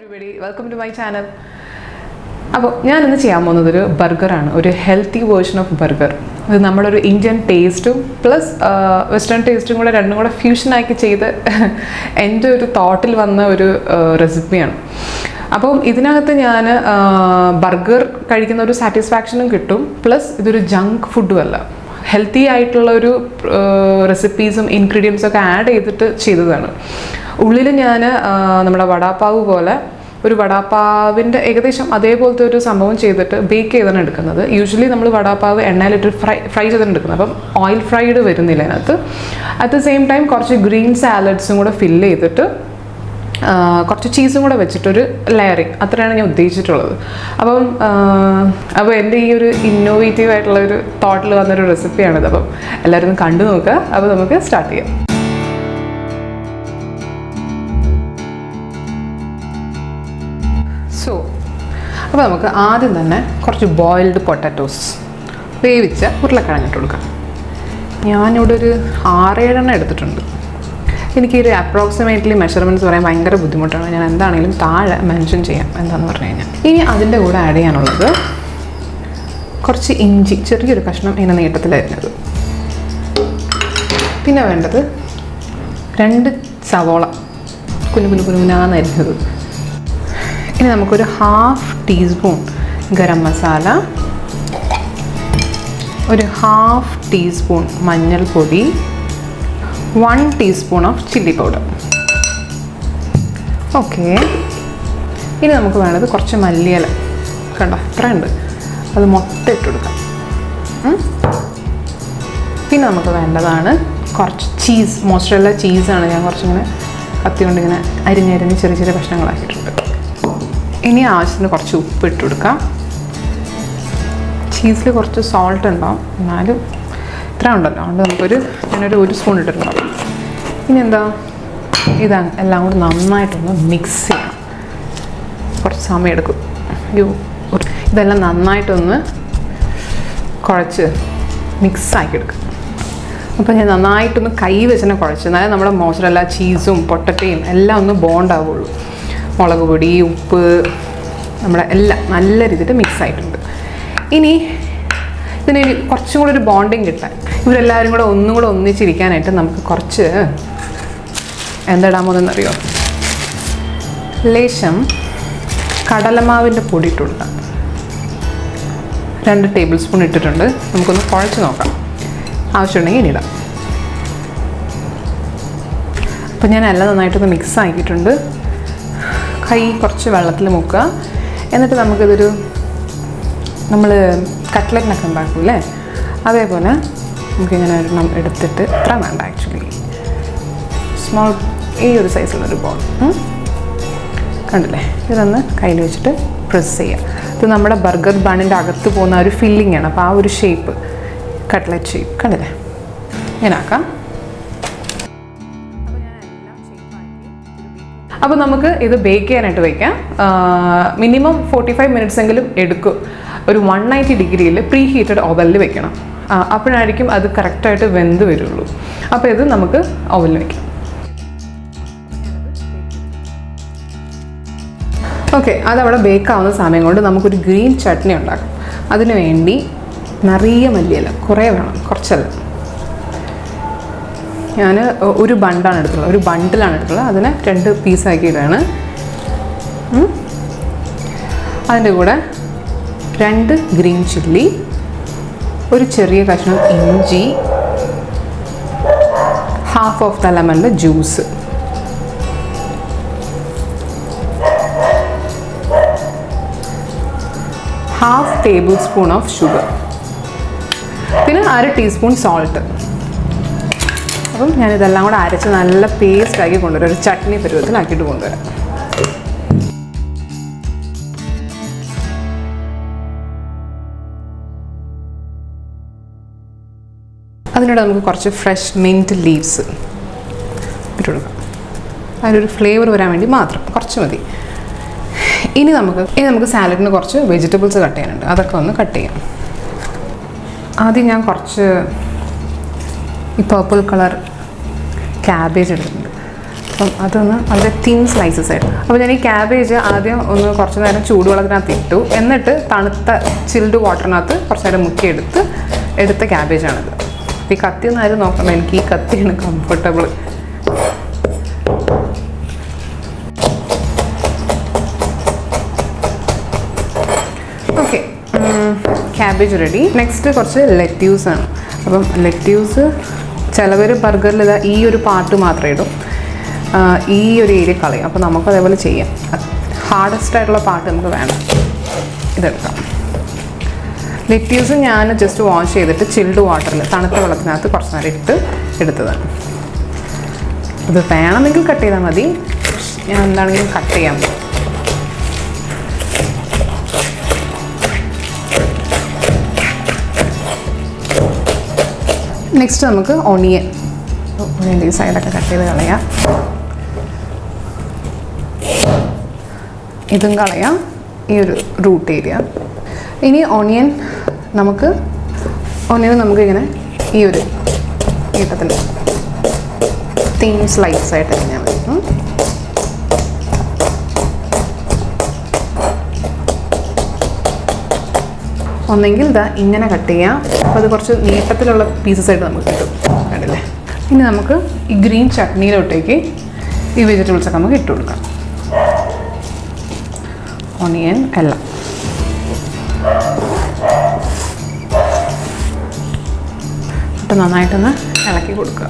everybody, welcome to my channel. അപ്പോൾ ഞാൻ ഇന്ന് ചെയ്യാൻ പോകുന്നത് ഒരു ബർഗറാണ്, ഒരു ഹെൽത്തി വേർഷൻ ഓഫ് ബർഗർ. ഇത് നമ്മളൊരു ഇന്ത്യൻ ടേസ്റ്റും പ്ലസ് വെസ്റ്റേൺ ടേസ്റ്റും കൂടെ രണ്ടും കൂടെ ഫ്യൂഷനാക്കി ചെയ്ത് എൻ്റെ ഒരു തോട്ടിൽ വന്ന ഒരു റെസിപ്പിയാണ്. അപ്പം ഇതിനകത്ത് ഞാൻ ബർഗർ കഴിക്കുന്ന ഒരു സാറ്റിസ്ഫാക്ഷനും കിട്ടും, പ്ലസ് ഇതൊരു ജങ്ക് ഫുഡും അല്ല, ഹെൽത്തി ആയിട്ടുള്ള ഒരു റെസിപ്പീസും ഇൻഗ്രീഡിയൻസും ഒക്കെ ആഡ് ചെയ്തിട്ട് ചെയ്തതാണ്. ഉള്ളിൽ ഞാൻ നമ്മുടെ വടാപ്പാവ് പോലെ ഒരു വടാപ്പാവിൻ്റെ ഏകദേശം അതേപോലത്തെ ഒരു സംഭവം ചെയ്തിട്ട് ബേക്ക് ചെയ്താണ് എടുക്കുന്നത്. യൂഷ്വലി നമ്മൾ വടാപ്പാവ് എണ്ണയിലിട്ട് ഫ്രൈ ചെയ്താണ് എടുക്കുന്നത്, അപ്പം ഓയിൽ ഫ്രൈഡ് വരുന്നില്ല അതിനകത്ത്. അറ്റ് ദ സെയിം ടൈം കുറച്ച് ഗ്രീൻ സാലഡ്സും കൂടെ ഫില്ല് ചെയ്തിട്ട് കുറച്ച് ചീസും കൂടെ വെച്ചിട്ടൊരു ലെയറിങ്, അത്രയാണ് ഞാൻ ഉദ്ദേശിച്ചിട്ടുള്ളത്. അപ്പോൾ എൻ്റെ ഈ ഒരു ഇന്നോവേറ്റീവ് ആയിട്ടുള്ള ഒരു തോട്ടിൽ വന്നൊരു റെസിപ്പിയാണിത്. അപ്പം എല്ലാവരും ഒന്ന് കണ്ടു നോക്കുക. അപ്പോൾ നമുക്ക് സ്റ്റാർട്ട് ചെയ്യാം. അപ്പോൾ നമുക്ക് ആദ്യം തന്നെ കുറച്ച് ബോയിൽഡ് പൊട്ടാറ്റോസ്, വേവിച്ച ഉരുളക്കിഴങ്ങിട്ട് കൊടുക്കാം. ഞാനിവിടെ ഒരു 6-7 എടുത്തിട്ടുണ്ട്. എനിക്കൊരു അപ്രോക്സിമേറ്റ്ലി മെഷർമെൻറ്റ്സ് പറയാൻ ഭയങ്കര ബുദ്ധിമുട്ടാണ്. ഞാൻ എന്താണെങ്കിലും താഴെ മെൻഷൻ ചെയ്യാം എന്താണെന്ന് പറഞ്ഞു കഴിഞ്ഞാൽ. ഇനി അതിൻ്റെ കൂടെ ആഡ് ചെയ്യാനുള്ളത് കുറച്ച് ഇഞ്ചി, ചെറിയൊരു കഷ്ണം ഇങ്ങനെ നീട്ടത്തിലായിരുന്നത്. പിന്നെ വേണ്ടത് 2 സവോള കുനുകുനാന്നായിരുന്നത്. ഇനി നമുക്കൊരു 1/2 ടീസ്പൂൺ ഗരം മസാല, ഒരു 1/2 ടീസ്പൂൺ മഞ്ഞൾപ്പൊടി, 1 teaspoon of chilli powder. Okay, ഇനി നമുക്ക് വേണ്ടത് കുറച്ച് മല്ലിയില, കണ്ടോ ഇത്രയുണ്ട്, അത് മൊത്തം ഇട്ട് കൊടുക്കാം. പിന്നെ നമുക്ക് വേണ്ടതാണ് കുറച്ച് ചീസ്, മോസറല്ല ചീസാണ്. ഞാൻ കുറച്ചിങ്ങനെ കത്തി കൊണ്ടിങ്ങനെ അരിഞ്ഞരിഞ്ഞ് ചെറിയ ചെറിയ കഷ്ണങ്ങളാക്കിയിട്ടുണ്ട്. ഇനി ആവശ്യത്തിന് കുറച്ച് ഉപ്പ് ഇട്ട് കൊടുക്കാം. ചീസിൽ കുറച്ച് സോൾട്ട് ഉണ്ടാവും, എന്നാലും ഇത്ര ഉണ്ടല്ലോ, അതുകൊണ്ട് ഞാനൊരു 1 സ്പൂൺ ഇട്ടിട്ടുണ്ടാവും. ഇനി എന്താ, ഇതാണ് എല്ലാം കൂടി നന്നായിട്ടൊന്ന് മിക്സ് ചെയ്യാം. കുറച്ച് സമയം എടുക്കും. ഇതെല്ലാം നന്നായിട്ടൊന്ന് കുഴച്ച് മിക്സാക്കി എടുക്കും. അപ്പോൾ ഞാൻ നന്നായിട്ടൊന്ന് കൈ വെച്ചെന്നെ കുഴച്ച്, എന്നാലും നമ്മുടെ മോസറല്ല ചീസും പൊട്ടറ്റയും എല്ലാം ഒന്ന് ബോണ്ടാവുള്ളൂ. മുളക് പൊടി, ഉപ്പ്, നമ്മുടെ എല്ലാം നല്ല രീതിയിൽ മിക്സ് ആയിട്ടുണ്ട്. ഇനി ഇതിന് കുറച്ചും കൂടെ ഒരു ബോണ്ടിങ് കിട്ടാൻ, ഇവരെല്ലാവരും കൂടെ ഒന്നും കൂടെ ഒന്നിച്ചിരിക്കാനായിട്ട് നമുക്ക് കുറച്ച് എന്താടാമോന്നറിയോ, ലേശം കടലമാവിൻ്റെ പൊടി ഇട്ട് കൊടുക്കാം. 2 ടേബിൾ സ്പൂൺ ഇട്ടിട്ടുണ്ട്. നമുക്കൊന്ന് കുഴച്ച് നോക്കാം, ആവശ്യമുണ്ടെങ്കിൽ ഇനി ഇടാം. അപ്പോൾ ഞാൻ എല്ലാം നന്നായിട്ടൊന്ന് മിക്സ് ആക്കിയിട്ടുണ്ട്. കൈ കുറച്ച് വെള്ളത്തിൽ മുക്കുക. എന്നിട്ട് നമുക്കിതൊരു, നമ്മൾ കട്ട്ലറ്റിനൊക്കെ ഉണ്ടാക്കൂല്ലേ, അതേപോലെ നമുക്കിങ്ങനെ ഒരെണ്ണം എടുത്തിട്ട്, ഇത്ര വേണ്ട ആക്ച്വലി, സ്മോൾ ഈ ഒരു സൈസിലുള്ളൊരു ബോൾ കണ്ടില്ലേ, ഇതൊന്ന് കയ്യിൽ വെച്ചിട്ട് പ്രസ് ചെയ്യുക. ഇത് നമ്മുടെ ബർഗർ ബണ്ണിൻ്റെ അകത്ത് പോകുന്ന ഒരു ഫില്ലിംഗ് ആണ്. അപ്പോൾ ആ ഒരു ഷേപ്പ്, കട്ട്ലറ്റ് ഷേപ്പ് കണ്ടില്ലേ, ഇങ്ങനെ ആക്കാം. അപ്പോൾ നമുക്ക് ഇത് ബേക്ക് ചെയ്യാനായിട്ട് വയ്ക്കാം. മിനിമം 45 മിനിറ്റ്സ് എങ്കിലും എടുക്കും. ഒരു 190 ഡിഗ്രിയിൽ പ്രീ ഹീറ്റഡ് ഓവനിൽ വെക്കണം. അപ്പോഴായിരിക്കും അത് കറക്റ്റായിട്ട് വെന്ത് വരുള്ളൂ. അപ്പോൾ ഇത് നമുക്ക് ഓവനിൽ വയ്ക്കാം. ഓക്കെ, അതവിടെ ബേക്കാവുന്ന സമയം കൊണ്ട് നമുക്കൊരു ഗ്രീൻ ചട്നി ഉണ്ടാക്കാം. അതിനു വേണ്ടി നിറയെ മല്ലിയില, കുറേ വേണം, കുറച്ചല്ല. ഞാൻ ഒരു ബണ്ടാണ് എടുത്തുള്ളത്, ഒരു ബണ്ടിലാണ് എടുത്തുള്ളത്. അതിനെ 2 പീസാക്കിയിട്ടാണ്. അതിൻ്റെ കൂടെ 2 ഗ്രീൻ ചില്ലി, ഒരു ചെറിയ കഷ്ണം ഇഞ്ചി, 1/2 ഓഫ് ദ ലെമണിൻ്റെ juice, ½ tablespoon of sugar, പിന്നെ 1/2 ടീസ്പൂൺ സോൾട്ട്. അപ്പം ഞാനിതെല്ലാം കൂടെ അരച്ച് നല്ല പേസ്റ്റാക്കി കൊണ്ടുവരാം, ഒരു ചട്നി പരുവത്തിലാക്കിയിട്ട് കൊണ്ടുവരാം. അതിനോട് നമുക്ക് കുറച്ച് ഫ്രഷ് മിൻറ്റ് ലീവ്സ് ഇട്ട് കൊടുക്കാം. അതിനൊരു ഫ്ലേവർ വരാൻ വേണ്ടി മാത്രം കുറച്ച് മതി. ഇനി നമുക്ക് സാലഡിന് കുറച്ച് വെജിറ്റബിൾസ് കട്ട് ചെയ്യാനുണ്ട്, അതൊക്കെ ഒന്ന് കട്ട് ചെയ്യാം. ആദ്യം ഞാൻ കുറച്ച് ഈ പർപ്പിൾ കളർ ക്യാബേജ് എടുത്തിട്ടുണ്ട്. അപ്പം അതൊന്ന് വളരെ തിൻ സ്ലൈസസ് ആയിട്ട്. അപ്പോൾ ഞാൻ ഈ ക്യാബേജ് ആദ്യം ഒന്ന് കുറച്ച് നേരം ചൂടുവെള്ളത്തിനകത്ത് ഇട്ടു, എന്നിട്ട് തണുത്ത ചിൽഡ് വാട്ടറിനകത്ത് കുറച്ച് നേരം മുക്കിയെടുത്ത് എടുത്ത ക്യാബേജാണിത്. ഈ കത്തി ഒന്നും ആരും നോക്കണം, എനിക്ക് ഈ കത്തിയാണ് comfortable. Okay, cabbage ready. Next കുറച്ച് ലെറ്റ്യൂസാണ്. അപ്പം ലെറ്റ്യൂസ് ചിലവർ ബർഗറിൽ ഇതാ ഈ ഒരു പാർട്ട് മാത്രമേ ഇടും, ഈ ഒരു ഏരിയ കളയും. അപ്പോൾ നമുക്ക് അതേപോലെ ചെയ്യാം. ഹാർഡസ്റ്റ് ആയിട്ടുള്ള പാർട്ട് നമുക്ക് വേണം, ഇതെടുക്കാം. ലെറ്റ്യൂസ് ഞാൻ ജസ്റ്റ് വാഷ് ചെയ്തിട്ട് ചിൽഡ് വാട്ടറിൽ തണുത്ത വെള്ളത്തിനകത്ത് കുറച്ച് നേരം ഇട്ട് എടുത്തതാണ്. ഇത് വേണമെങ്കിൽ കട്ട് ചെയ്താൽ മതി, ഞാൻ എന്താണെങ്കിലും കട്ട് ചെയ്യാൻ പോകും. നെക്സ്റ്റ് നമുക്ക് ഒണിയൻ ഈ സൈഡൊക്കെ കട്ട് ചെയ്ത് കളയാം. ഇതും കളയാം, ഈ ഒരു റൂട്ട് ഏരിയ. ഇനി ഒണിയൻ നമുക്കിങ്ങനെ ഈ ഒരു ഈട്ടത്തിൽ തിൻ സ്ലൈസ് ആയിട്ട് കഴിഞ്ഞാൽ മതി. ഒന്നെങ്കിൽ ഇതാ ഇങ്ങനെ കട്ട് ചെയ്യാം, അപ്പോൾ അത് കുറച്ച് നീട്ടത്തിലുള്ള പീസസ് ആയിട്ട് നമുക്ക് കിട്ടും, കണ്ടില്ലേ. ഇനി നമുക്ക് ഈ ഗ്രീൻ ചട്നിയിലോട്ടേക്ക് ഈ വെജിറ്റബിൾസൊക്കെ നമുക്ക് ഇട്ട് കൊടുക്കാം. ഓണിയൻ എല്ലാം ഇട്ട് നന്നായിട്ടൊന്ന് ഇളക്കി കൊടുക്കുക.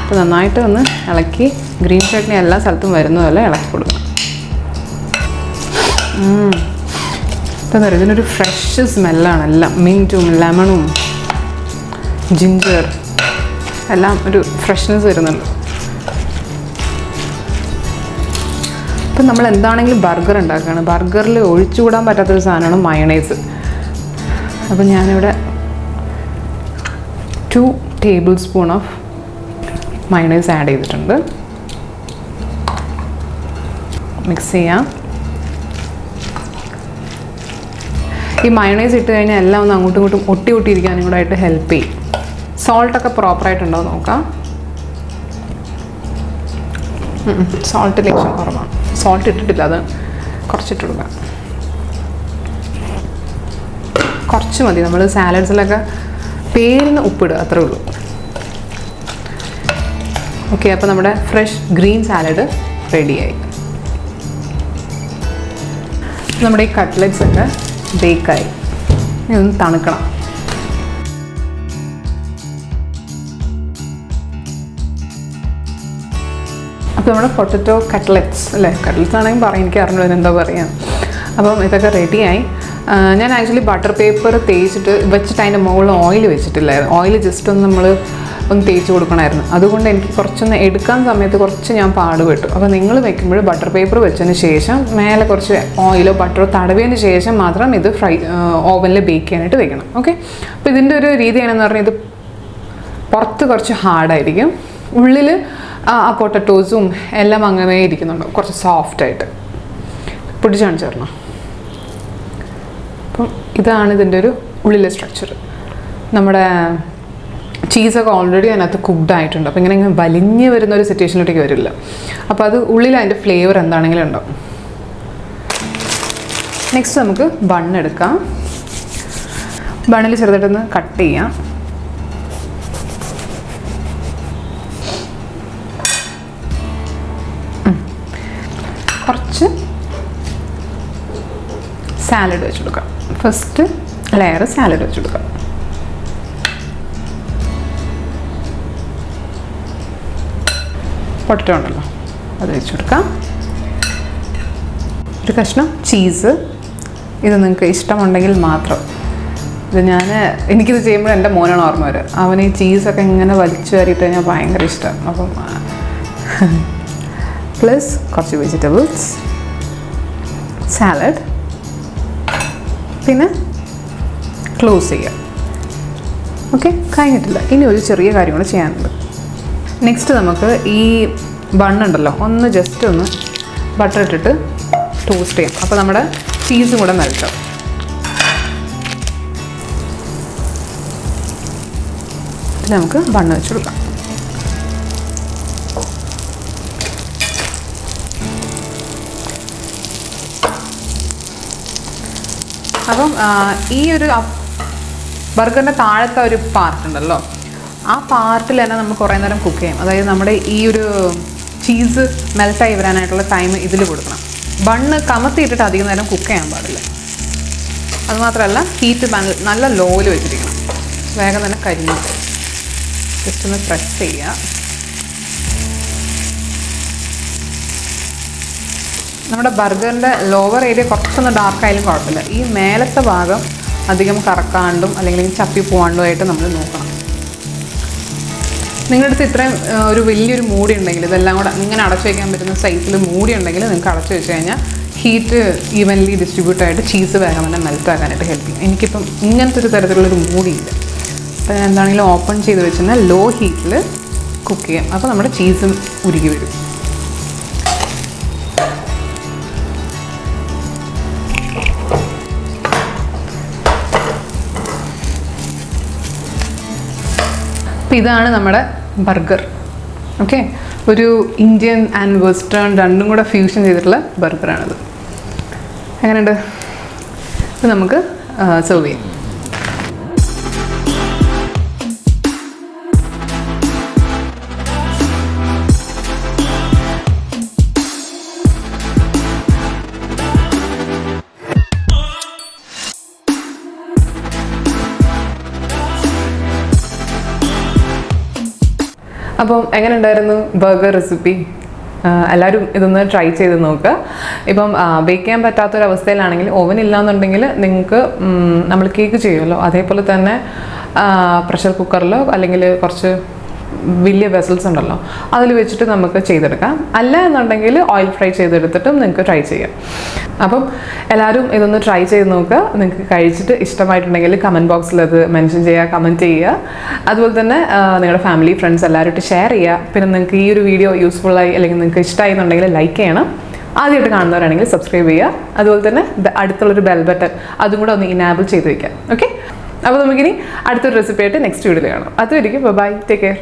അപ്പോൾ നന്നായിട്ട് ഒന്ന് ഇളക്കി ഗ്രീൻ ചട്നി എല്ലാ സ്ഥലത്തും വരുന്നതല്ല ഇളക്കി കൊടുക്കുക. എന്താ പറയുക, ഇതിനൊരു ഫ്രഷ് സ്മെല്ലാണ്. എല്ലാം മിൻറ്റും ലെമണും ജിഞ്ചർ എല്ലാം ഒരു ഫ്രഷ്നെസ് വരുന്നുണ്ട്. ഇപ്പം നമ്മൾ എന്താണെങ്കിലും ബർഗർ ഉണ്ടാക്കുകയാണ്, ബർഗറിൽ ഒഴിച്ചുകൂടാൻ പറ്റാത്തൊരു സാധനമാണ് മയണൈസ്. അപ്പം ഞാനിവിടെ 2 table spoon of mayonnaise add ചെയ്തിട്ടുണ്ട്. മിക്സ് ചെയ്യാം. ഈ മയണൈസ് ഇട്ട് കഴിഞ്ഞാൽ എല്ലാം ഒന്ന് അങ്ങോട്ടും ഇങ്ങോട്ടും ഒട്ടിയിരിക്കാനും കൂടെ ആയിട്ട് ഹെൽപ്പ് ചെയ്യും. സോൾട്ടൊക്കെ പ്രോപ്പറായിട്ടുണ്ടോ നോക്കാം. സോൾട്ട് ലേശം കുറവാണ്, സോൾട്ട് ഇട്ടിട്ടില്ല, അത് കുറച്ചിട്ട് കൊടുക്കാം. കുറച്ച് മതി, നമ്മൾ സാലഡ്സിലൊക്കെ പേരിന് ഉപ്പിടുക, അത്രേ ഉള്ളൂ. ഓക്കെ, അപ്പോൾ നമ്മുടെ ഫ്രഷ് ഗ്രീൻ സാലഡ് റെഡിയായി. നമ്മുടെ ഈ കട്ട്ലറ്റ്സ് ഒക്കെ ബേക്കായി, ഇനി ഒന്ന് തണുക്കണം. അപ്പോൾ നമ്മുടെ പൊട്ടറ്റോ കട്ട്ലറ്റ്സ് അല്ലേ, കട്ട്ലറ്റ്സ് ആണെങ്കിൽ പറയാം, എനിക്ക് അറിഞ്ഞു എന്താ പറയുക. അപ്പം ഇതൊക്കെ റെഡിയായി. ഞാൻ ആക്ച്വലി ബട്ടർ പേപ്പർ തേച്ചിട്ട് വെച്ചിട്ട് അതിൻ്റെ മുകളിൽ ഓയിൽ വെച്ചിട്ടില്ലായിരുന്നു. ഓയിൽ ജസ്റ്റ് ഒന്ന് തേച്ച് കൊടുക്കണമായിരുന്നു. അതുകൊണ്ട് എനിക്ക് കുറച്ചൊന്ന് എടുക്കാൻ സമയത്ത് കുറച്ച് ഞാൻ പാടുപെട്ടു. അപ്പോൾ നിങ്ങൾ വെക്കുമ്പോൾ ബട്ടർ പേപ്പർ വെച്ചതിന് ശേഷം മേലെ കുറച്ച് ഓയിലോ ബട്ടറോ തടവിയതിന് ശേഷം മാത്രം ഇത് ഓവനിൽ ബേക്ക് ചെയ്യാനായിട്ട് വെക്കണം. ഓക്കെ, അപ്പോൾ ഇതിൻ്റെ ഒരു രീതിയാണെന്ന് പറഞ്ഞാൽ ഇത് പുറത്ത് കുറച്ച് ഹാർഡായിരിക്കും, ഉള്ളിൽ ആ പൊട്ടറ്റോസും എല്ലാം അങ്ങനെ ഇരിക്കുന്നുണ്ടോ, കുറച്ച് സോഫ്റ്റായിട്ട് പൊടിച്ച് കാണിച്ചു തരണം. അപ്പം ഇതാണ് ഇതിൻ്റെ ഒരു ഉള്ളിലെ സ്ട്രക്ചർ. നമ്മുടെ ചീസൊക്കെ ഓൾറെഡി അതിനകത്ത് കുക്ക്ഡ് ആയിട്ടുണ്ട്, അപ്പോൾ ഇങ്ങനെ വലിഞ്ഞ് വരുന്ന ഒരു സിറ്റുവേഷനിലോട്ടേക്ക് വരില്ല. അപ്പോൾ അത് ഉള്ളിൽ അതിൻ്റെ ഫ്ലേവർ എന്താണെങ്കിലും ഉണ്ടാവും. നെക്സ്റ്റ് നമുക്ക് ബണ്ണെടുക്കാം. ബണ്ണിൽ ചെറുതായിട്ടൊന്ന് കട്ട് ചെയ്യാം. കുറച്ച് സാലഡ് വെച്ച് കൊടുക്കാം. ഫസ്റ്റ് ലെയർ സാലഡ് വെച്ച് കൊടുക്കാം. പൊട്ടറ്റോ ഉണ്ടല്ലോ, അത് വെച്ച് കൊടുക്കാം. ഒരു കഷ്ണം ചീസ്, ഇത് നിങ്ങൾക്ക് ഇഷ്ടമുണ്ടെങ്കിൽ മാത്രം. ഇത് എനിക്കിത് ചെയ്യുമ്പോൾ എൻ്റെ മോനാണ് ഓർമ്മ വരിക. അവന് ഈ ചീസൊക്കെ ഇങ്ങനെ വലിച്ചു വാരിയിട്ട് കഴിഞ്ഞാൽ ഭയങ്കര ഇഷ്ടമാണ്. അപ്പം പ്ലസ് കുറച്ച് വെജിറ്റബിൾസ്, സാലഡ്, പിന്നെ ക്ലോസ് ചെയ്യാം. ഓക്കെ, കഴിഞ്ഞിട്ടില്ല. ഇനി ഒരു ചെറിയ കാര്യം കൂടെ ചെയ്യാനുണ്ട്. നെക്സ്റ്റ് നമുക്ക് ഈ ബണ്ണുണ്ടല്ലോ ഒന്ന് ജസ്റ്റ് ഒന്ന് ബട്ടർ ഇട്ടിട്ട് ടോസ്റ്റ് ചെയ്യാം. അപ്പോൾ നമ്മുടെ ചീസും കൂടെ മെൽറ്റാവും. ഇതിൽ നമുക്ക് ബണ്ണ് വെച്ച് കൊടുക്കാം. അപ്പം ഈ ഒരു ബർഗറിൻ്റെ താഴത്തെ ഒരു പാർട്ട് ഉണ്ടല്ലോ, ആ പാർട്ടിൽ തന്നെ നമുക്ക് കുറേ നേരം കുക്ക് ചെയ്യാം. അതായത് നമ്മുടെ ഈ ഒരു ചീസ് മെൽറ്റായി വരാനായിട്ടുള്ള ടൈം ഇതിൽ കൊടുക്കണം. ബണ്ണ് കമത്തിയിട്ടിട്ട് അധികം നേരം കുക്ക് ചെയ്യാൻ പാടില്ല. അതുമാത്രമല്ല ഹീറ്റ് നല്ല ലോയിൽ വെച്ചിരിക്കണം, വേഗം തന്നെ കരിഞ്ഞു. ജസ്റ്റ് ഒന്ന് പ്രസ് ചെയ്യുക. നമ്മുടെ ബർഗറിൻ്റെ ലോവർ ഏരിയ കുറച്ചൊന്ന് ഡാർക്കായാലും കുഴപ്പമില്ല. ഈ മേലത്തെ ഭാഗം അധികം കറക്കാണ്ടും അല്ലെങ്കിൽ ചപ്പി പോകാണ്ടും ആയിട്ട് നമ്മൾ നോക്കണം. നിങ്ങളുടെ അടുത്ത് ഇത്രയും ഒരു വലിയൊരു മൂടി ഉണ്ടെങ്കിൽ, ഇതെല്ലാം കൂടെ ഇങ്ങനെ അടച്ചു വയ്ക്കാൻ പറ്റുന്ന സൈസിൽ മൂടി ഉണ്ടെങ്കിൽ നിങ്ങൾക്ക് അടച്ചു വെച്ച് കഴിഞ്ഞാൽ ഹീറ്റ് ഈവൻലി ഡിസ്ട്രിബ്യൂട്ട് ആയിട്ട് ചീസ് വേഗം തന്നെ മെൽറ്റ് ആക്കാനായിട്ട് ഹെൽപ്പ് ചെയ്യും. എനിക്കിപ്പം ഇങ്ങനത്തെ ഒരു തരത്തിലുള്ളൊരു മൂടിയില്ല. അപ്പോൾ ഞാൻ എന്താണെങ്കിലും ഓപ്പൺ ചെയ്ത് വെച്ചാൽ ലോ ഹീറ്റിൽ കുക്ക് ചെയ്യാം. അപ്പോൾ നമ്മുടെ ചീസും ഉരുകി വരും. അപ്പോൾ ഇതാണ് നമ്മുടെ ബർഗർ. ഓക്കെ, ഒരു ഇന്ത്യൻ ആൻഡ് വെസ്റ്റേൺ രണ്ടും കൂടെ ഫ്യൂഷൻ ചെയ്തിട്ടുള്ള ബർഗറാണിത്. എങ്ങനെയുണ്ട്? ഇത് നമുക്ക് സെർവ് ചെയ്യാം. അപ്പം എങ്ങനെ ഉണ്ടായിരുന്നു ബർഗർ റെസിപ്പി? എല്ലാവരും ഇതൊന്ന് ട്രൈ ചെയ്ത് നോക്കുക. ഇപ്പം ബേക്ക് ചെയ്യാൻ പറ്റാത്തൊരവസ്ഥയിലാണെങ്കിൽ, ഓവൻ ഇല്ലയെന്നുണ്ടെങ്കിൽ നിങ്ങൾക്ക് നമ്മൾ കേക്ക് ചെയ്യുമല്ലോ അതേപോലെ തന്നെ പ്രഷർ കുക്കറിലോ അല്ലെങ്കിൽ കുറച്ച് വലിയ വെസൽസ് ഉണ്ടല്ലോ അതിൽ വെച്ചിട്ട് നമുക്ക് ചെയ്തെടുക്കാം. അല്ല എന്നുണ്ടെങ്കിൽ ഓയിൽ ഫ്രൈ ചെയ്തെടുത്തിട്ടും നിങ്ങൾക്ക് ട്രൈ ചെയ്യാം. അപ്പം എല്ലാവരും ഇതൊന്ന് ട്രൈ ചെയ്ത് നോക്കുക. നിങ്ങൾക്ക് കഴിച്ചിട്ട് ഇഷ്ടമായിട്ടുണ്ടെങ്കിൽ കമൻറ്റ് ബോക്സിൽ അത് മെൻഷൻ ചെയ്യുക, കമൻറ്റ് ചെയ്യുക. അതുപോലെ തന്നെ നിങ്ങളുടെ ഫാമിലി ഫ്രണ്ട്സ് എല്ലാവരുമായിട്ട് ഷെയർ ചെയ്യുക. പിന്നെ നിങ്ങൾക്ക് ഈ ഒരു വീഡിയോ യൂസ്ഫുള്ളായി അല്ലെങ്കിൽ നിങ്ങൾക്ക് ഇഷ്ടമായി എന്നുണ്ടെങ്കിൽ ലൈക്ക് ചെയ്യണം. ആദ്യമായിട്ട് കാണുന്നവരാണെങ്കിൽ സബ്സ്ക്രൈബ് ചെയ്യുക. അതുപോലെ തന്നെ അടുത്തുള്ളൊരു ബെൽ ബട്ടൺ അതും കൂടെ ഒന്ന് ഇനാബിൾ ചെയ്ത് വയ്ക്കാം. ഓക്കെ, അപ്പോൾ നമുക്കിനി അടുത്തൊരു റെസിപ്പി ആയിട്ട് നെക്സ്റ്റ് വീഡിയോയിൽ കാണാം. അതുവരെയ്ക്കും ബൈ, ടേക്ക് കെയർ.